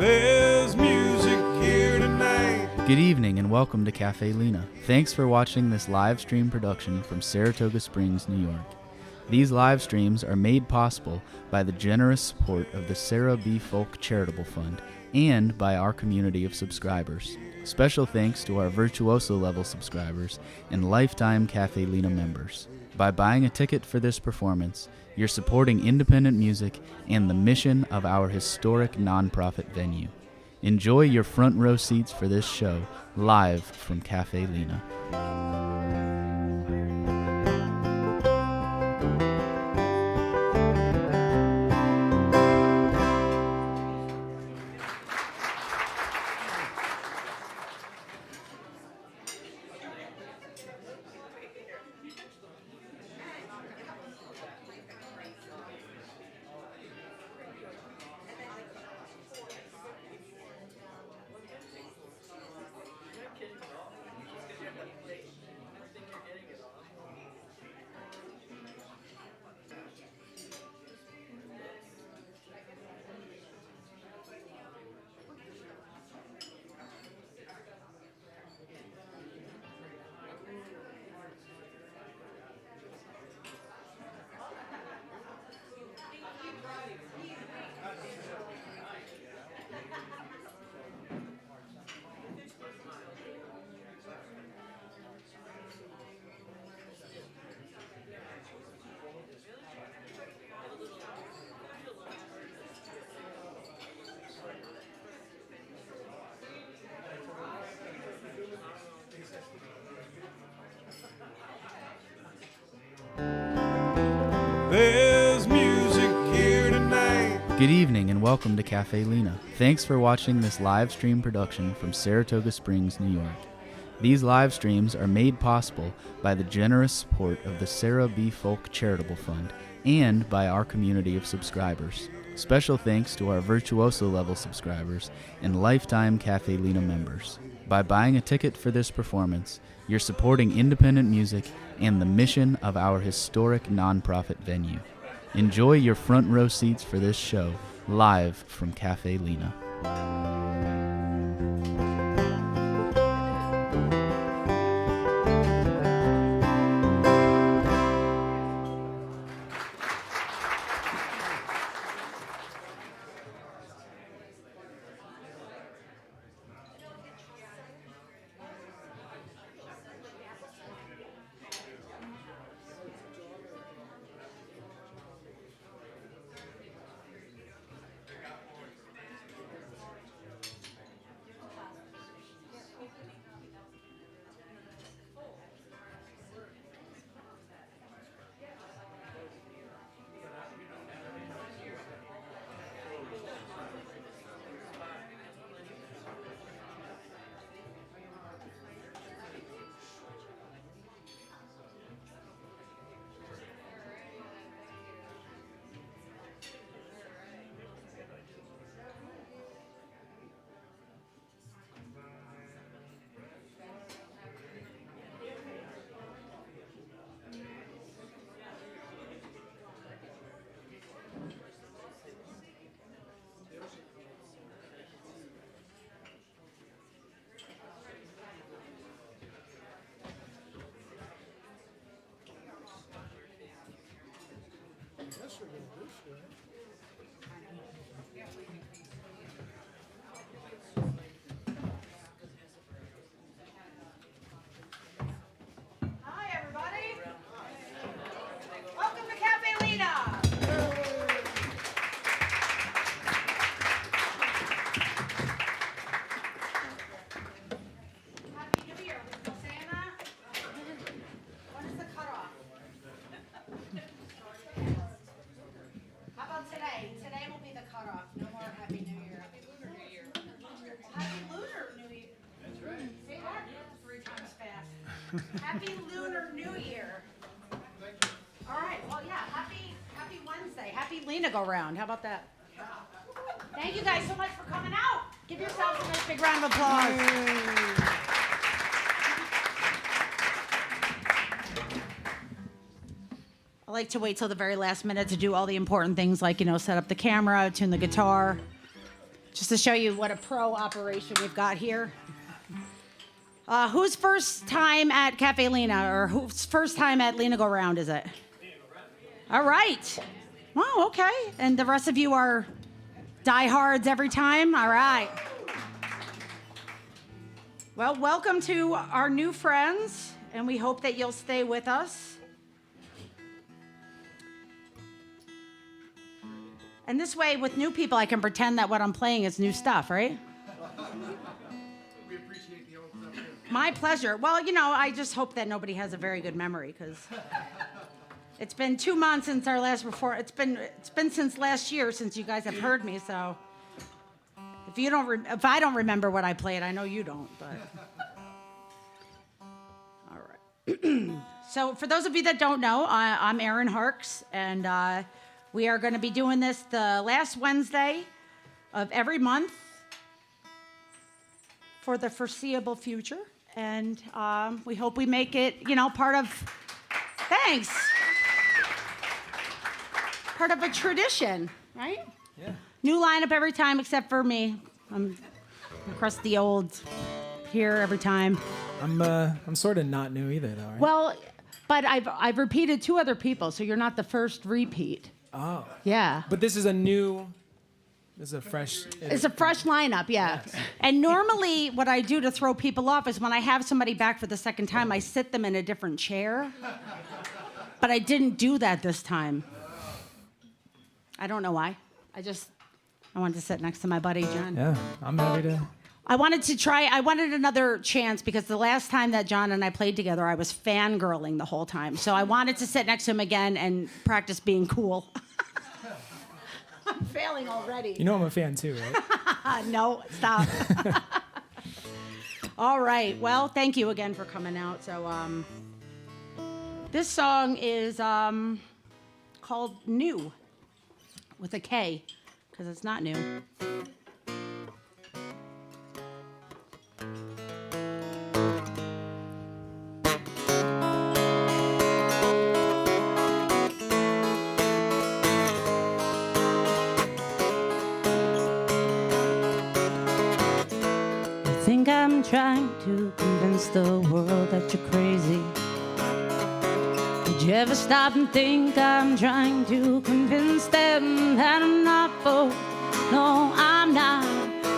There's music here tonight. Good evening and welcome to Caffe Lena. Thanks for watching this live stream production from Saratoga Springs, New York. These live streams are made possible by the generous support of the Sarah B. Folk Charitable Fund and by our community of subscribers. Special thanks to our Virtuoso level subscribers and lifetime Caffe Lena members. By buying a ticket for this performance, you're supporting independent music and the mission of our historic nonprofit venue. Enjoy your front row seats for this show, live from Caffe Lena. There's music here tonight. Good evening and welcome to Caffe Lena. Thanks for watching this live stream production from Saratoga Springs, New York. These live streams are made possible by the generous support of the Sarah B. Folk Charitable Fund and by our community of subscribers. Special thanks to our Virtuoso level subscribers and lifetime Caffe Lena members. By buying a ticket for this performance, you're supporting independent music and the mission of our historic nonprofit venue. Enjoy your front row seats for this show, live from Caffe Lena. Hi, everybody. Welcome to Caffe Lena. Happy New Year. We still saying that? When is the cutoff? How about today? Today will be the cutoff. No more Happy New Year. Happy Lunar New Year. Happy Lunar New Year. That's right. Say that 3 times fast. Happy Lunar New Year. All right. Well, yeah. Happy Wednesday. Happy Lena go round. How about that? Thank you guys so much for coming out. Give yourselves a nice big round of applause. I like to wait till the very last minute to do all the important things like, set up the camera, tune the guitar. just to show you what a pro operation we've got here. Whose first time at Caffe Lena, or whose first time at Lena Go Round is it? All right. Oh, okay. And the rest of you are diehards every time? All right. Well, welcome to our new friends, and we hope that you'll stay with us. And this way, with new people, I can pretend that what I'm playing is new stuff, right? We appreciate the old stuff too. My pleasure. Well, you know, I just hope that nobody has a very good memory, because it's been 2 months since our last report. It's been since last year since you guys have heard me. So if I don't remember what I played, I know you don't. But all right. So for those of you that don't know, I'm Erin Harkes, and we are going to be doing this the last Wednesday of every month for the foreseeable future. And we hope we make it, you know, part of a tradition, right? Yeah. New lineup every time except for me. I'm across the old here every time. I'm sort of not new either, though, right? Well, but I've repeated 2 other people, so you're not the first repeat. Oh. Yeah. But this is a fresh... It's a fresh lineup, yeah. Yes. And normally what I do to throw people off is when I have somebody back for the second time, I sit them in a different chair. But I didn't do that this time. I don't know why. I wanted to sit next to my buddy, John. Yeah, I'm happy to... I wanted another chance because the last time that John and I played together, I was fangirling the whole time. So I wanted to sit next to him again and practice being cool. I'm failing already. You know I'm a fan too, right? No, stop. All right. Well, thank you again for coming out. So this song is called New with a K because it's not new. Think I'm trying to convince the world that you're crazy. Did you ever stop and think I'm trying to convince them that I'm not bold? No, I'm not.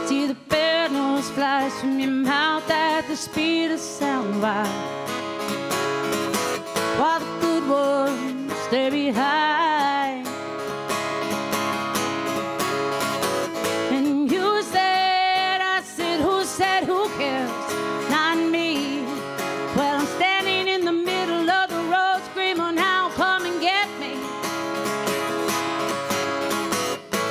See the bad news flies from your mouth at the speed of sound. While the good ones stay behind. And you said, I said, who cares? Not me. Well, I'm standing in the middle of the road screaming, now come and get me.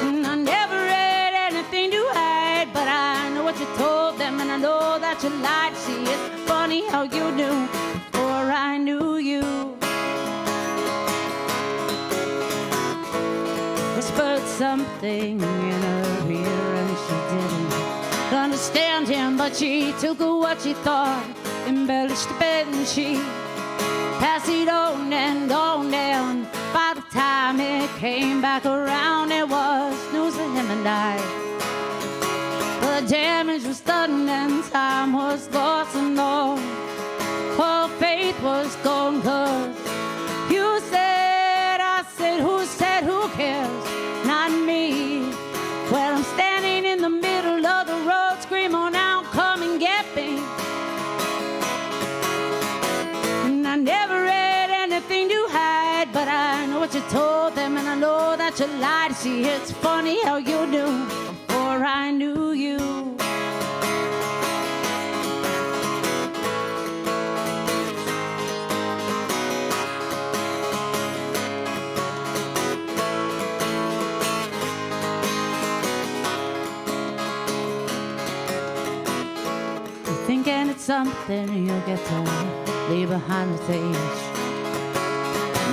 And I never read anything to hide, but I know what you told them, and I know that you lied. See, it's funny how you knew before I knew you. Whispered something in her ear and she didn't understand him, but she took what she thought, embellished a bit, and she passed it on and on, and by the time it came back around, it was news of him and I. The damage was done and time was lost, and all faith was gone, 'cause you said, I said, who cares? Not me. Well, I'm standing in the middle of the road, screaming out, come and get me. And I never read anything to hide, but I know what you told them, and I know that you lied. See, it's funny how you knew before I knew you. Thinking it's something you'll get to leave behind with age.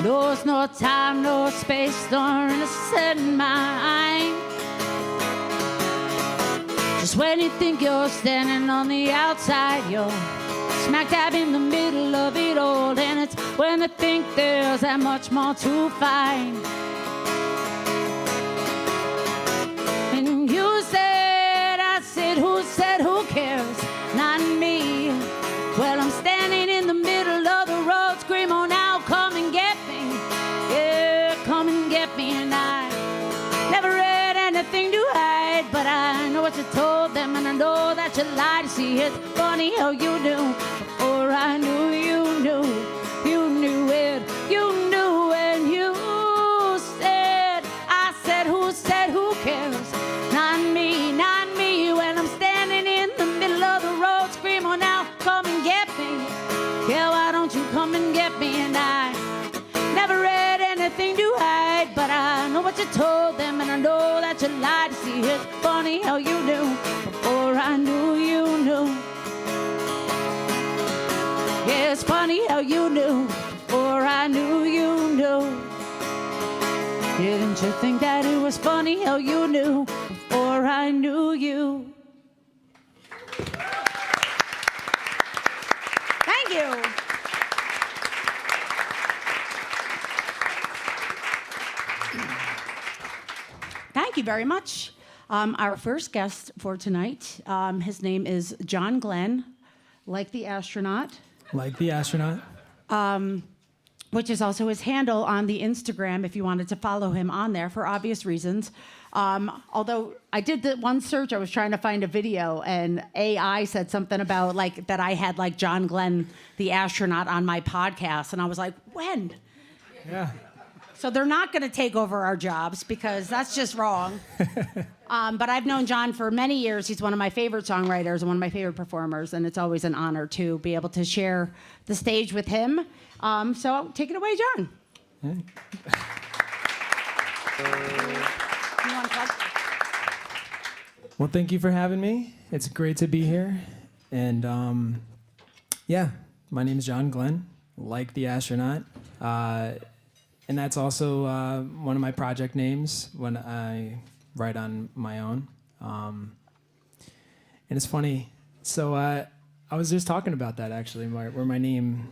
No, it's no time, no space, nor innocent mind. Just when you think you're standing on the outside, you're smack dab in the middle of it all. And it's when they think there's that much more to find. And you say what you told them, and I know that you lied. See, it's funny how you knew before I knew you knew. You knew it, you knew, and you said, I said, who cares? Not me, not me. When I'm standing in the middle of the road, scream on out, come and get me. Yeah, why don't you come and get me? And I never read anything to hide, but I know what you told them, and I know that you lied. See, it's funny how you knew before I knew you knew. Yeah, it's funny how you knew before I knew you knew. Didn't you think that it was funny how you knew before I knew you? Thank you. Thank you very much. Our first guest for tonight, his name is John Glenn, like the astronaut, Like the astronaut. which is also his handle on the Instagram if you wanted to follow him on there for obvious reasons. Although I did the one search, I was trying to find a video, and AI said something about like that I had like John Glenn, the astronaut, on my podcast, and I was like, when? Yeah. So they're not going to take over our jobs because that's just wrong. But I've known John for many years. He's one of my favorite songwriters and one of my favorite performers, and it's always an honor to be able to share the stage with him. So take it away, John. You want to plug? Well, thank you for having me. It's great to be here. And yeah, my name is John Glenn, like the astronaut. And that's also one of my project names when I write on my own. And it's funny. So I was just talking about that actually, where my name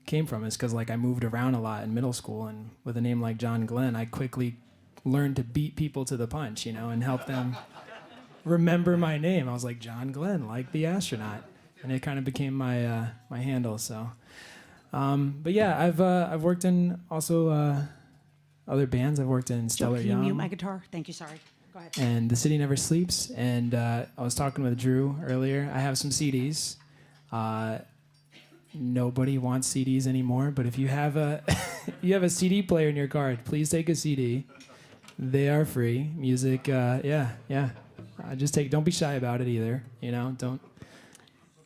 came from is because like I moved around a lot in middle school, and with a name like John Glenn, I quickly learned to beat people to the punch, you know, and help them remember my name. I was like, John Glenn, like the astronaut, and it kind of became my my handle. So. But yeah, I've worked in also other bands. I've worked in Stellar Can you mute Young my guitar? Thank you, sorry. Go ahead. and The City Never Sleeps. And I was talking with Drew earlier. I have some CDs. Nobody wants CDs anymore, but if you have a you have a CD player in your car, please take a CD. They are free. Music, yeah. Just take. Don't be shy about it either. You know, don't.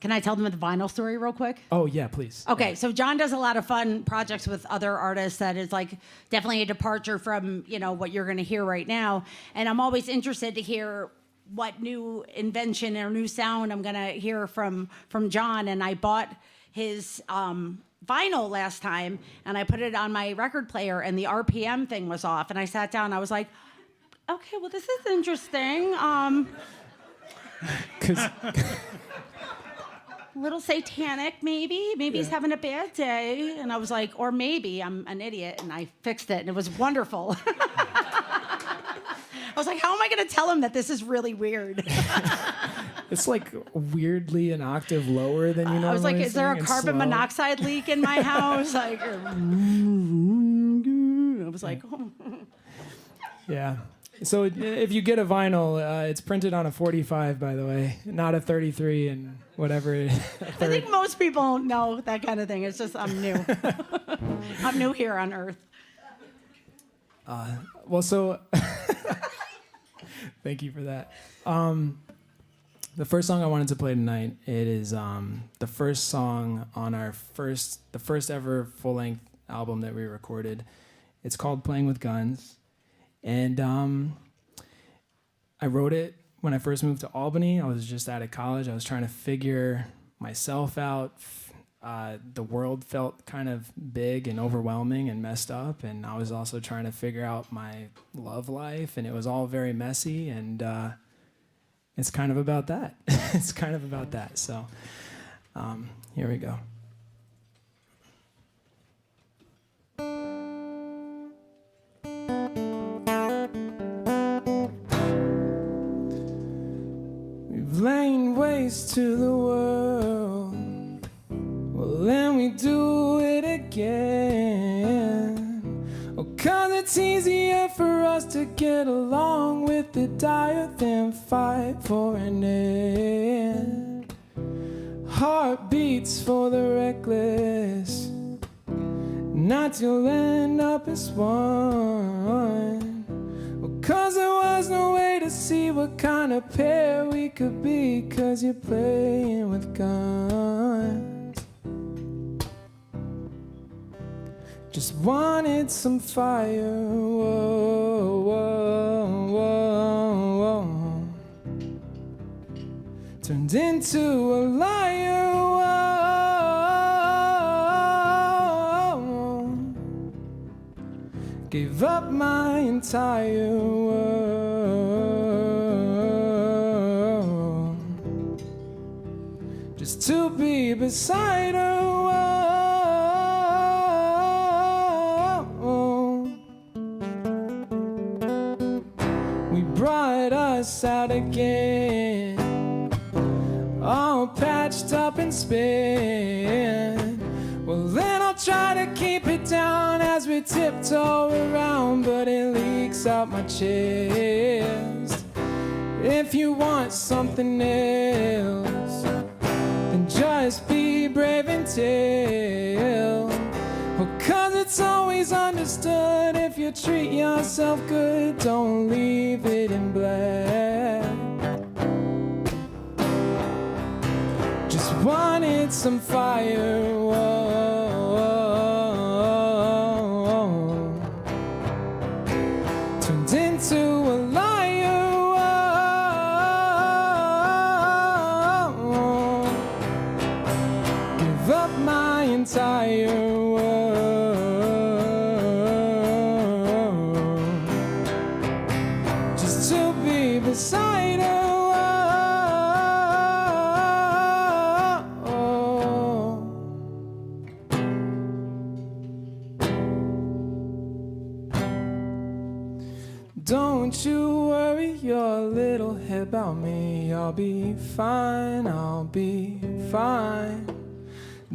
Can I tell them the vinyl story real quick? Oh yeah, please. Okay, so John does a lot of fun projects with other artists that is like definitely a departure from, you know, what you're going to hear right now. And I'm always interested to hear what new invention or new sound I'm going to hear from John. And I bought his vinyl last time, and I put it on my record player, and the RPM thing was off. And I sat down, and I was like, okay, well, this is interesting. Little satanic, maybe. Maybe he's having a bad day. And I was like, or maybe I'm an idiot, and I fixed it, and it was wonderful. I was like, how am I going to tell him that this is really weird? It's like weirdly an octave lower than you normally I was like, is there a sing, and carbon slow. monoxide leak in my house? Like, I was like, oh. Yeah. So if you get a vinyl, it's printed on a 45, by the way, not a 33 and whatever. I think most people know that kind of thing. It's just I'm new. I'm new here on Earth. Well, so thank you for that. The first song I wanted to play tonight, it is the first song on the first ever full-length album that we recorded. It's called Playing with Guns. And I wrote it when I first moved to Albany. I was just out of college. I was trying to figure myself out. The world felt kind of big and overwhelming and messed up. And I was also trying to figure out my love life. And it was all very messy. And it's kind of about that. It's kind of about that. So here we go. Laying waste to the world. Well, then we do it again. Oh, 'cause it's easier for us to get along with the diet than fight for an end. Heartbeats for the reckless, not you'll end up as one. Well, 'cause there was no way to see what kind of pair we could be, 'cause you're playing with guns. Just wanted some fire, whoa, whoa, whoa, whoa. Turned into a liar, whoa. Gave up my entire world just to be beside her, whoa. Brought us out again, all patched up and spent. Well, then I'll try to keep it down as we tiptoe around, but it leaks out my chest. If you want something else, then just be brave and tell. Well, 'cause it's always understood, if you treat yourself good, don't leave it in black. Just wanted some fire, whoa. Turned into a liar, whoa. Give up my entire beside her, oh. Don't you worry your little head about me. I'll be fine, I'll be fine.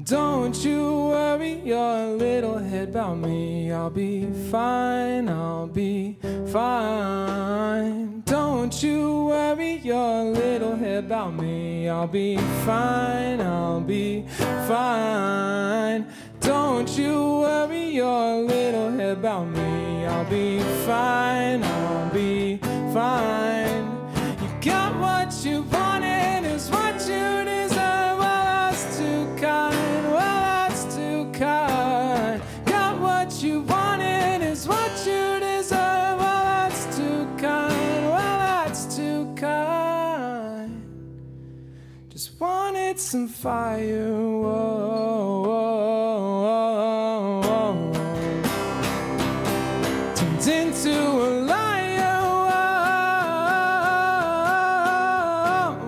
Don't you worry your little head about me. I'll be fine, I'll be fine. Don't you worry your little head about me. I'll be fine, I'll be fine. Don't you worry your little head about me. I'll be fine, I'll be fine. You got what you wanted, is what you deserve. Well, that's too kind, well, that's too kind. Got what you wanted, is what you deserve. Well, that's too kind, well, that's too kind. Just wanted some fire, whoa, whoa, whoa. Turned into a liar,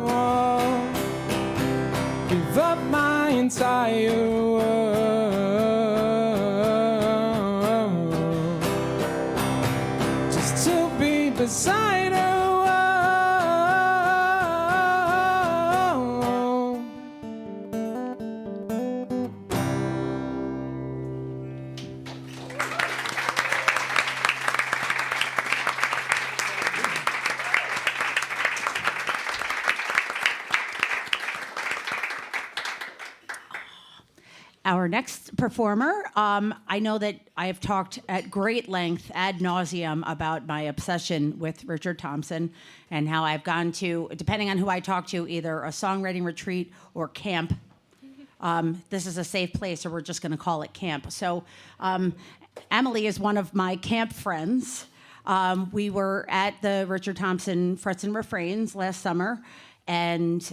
whoa. Give up my entire world just to be beside her, whoa. Our next performer, I know that I have talked at great length, ad nauseum, about my obsession with Richard Thompson and how I've gone to, depending on who I talk to, either a songwriting retreat or camp. This is a safe place, or we're just going to call it camp. So Emily is one of my camp friends. We were at the Richard Thompson Frets and Refrains last summer, and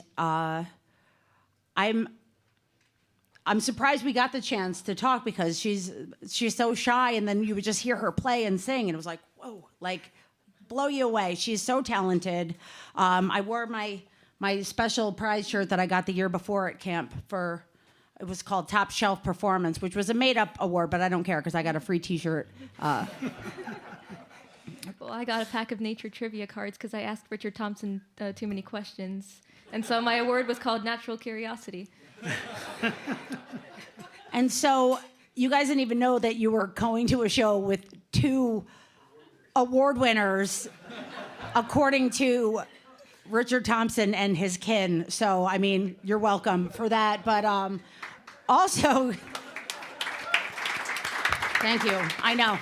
I'm surprised we got the chance to talk, because she's so shy, and then you would just hear her play and sing, and it was like, whoa, like, blow you away. She's so talented. I wore my special prize shirt that I got the year before at camp for, it was called Top Shelf Performance, which was a made-up award, but I don't care because I got a free T-shirt. Well, I got a pack of nature trivia cards because I asked Richard Thompson too many questions. And so my award was called Natural Curiosity. And so you guys didn't even know that you were going to a show with 2 award winners, according to Richard Thompson and his kin. So, I mean, you're welcome for that. But also, thank you. I know.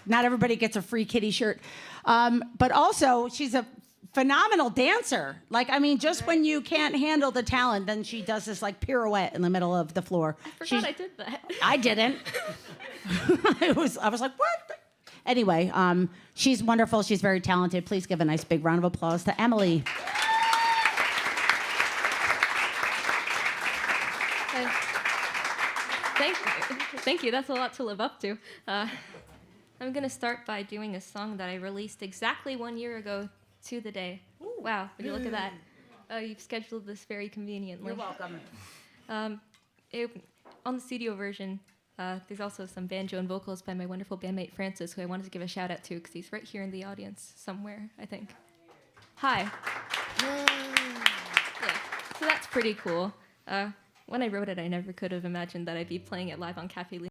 Not everybody gets a free kitty shirt. But also, she's a phenomenal dancer. Like, I mean, just when you can't handle the talent, then she does this like pirouette in the middle of the floor. I forgot I did that. I didn't. I was like, what? Anyway, she's wonderful. She's very talented. Please give a nice big round of applause to Emily. Thank you. That's a lot to live up to. I'm going to start by doing a song that I released exactly 1 year ago to the day. Ooh. Wow, would you look at that? You've scheduled this very conveniently. You're welcome. On the studio version, there's also some banjo and vocals by my wonderful bandmate Francis, who I wanted to give a shout out to because he's right here in the audience somewhere, I think. Hi. Yeah, so that's pretty cool. When I wrote it, I never could have imagined that I'd be playing it live on Caffe Lena.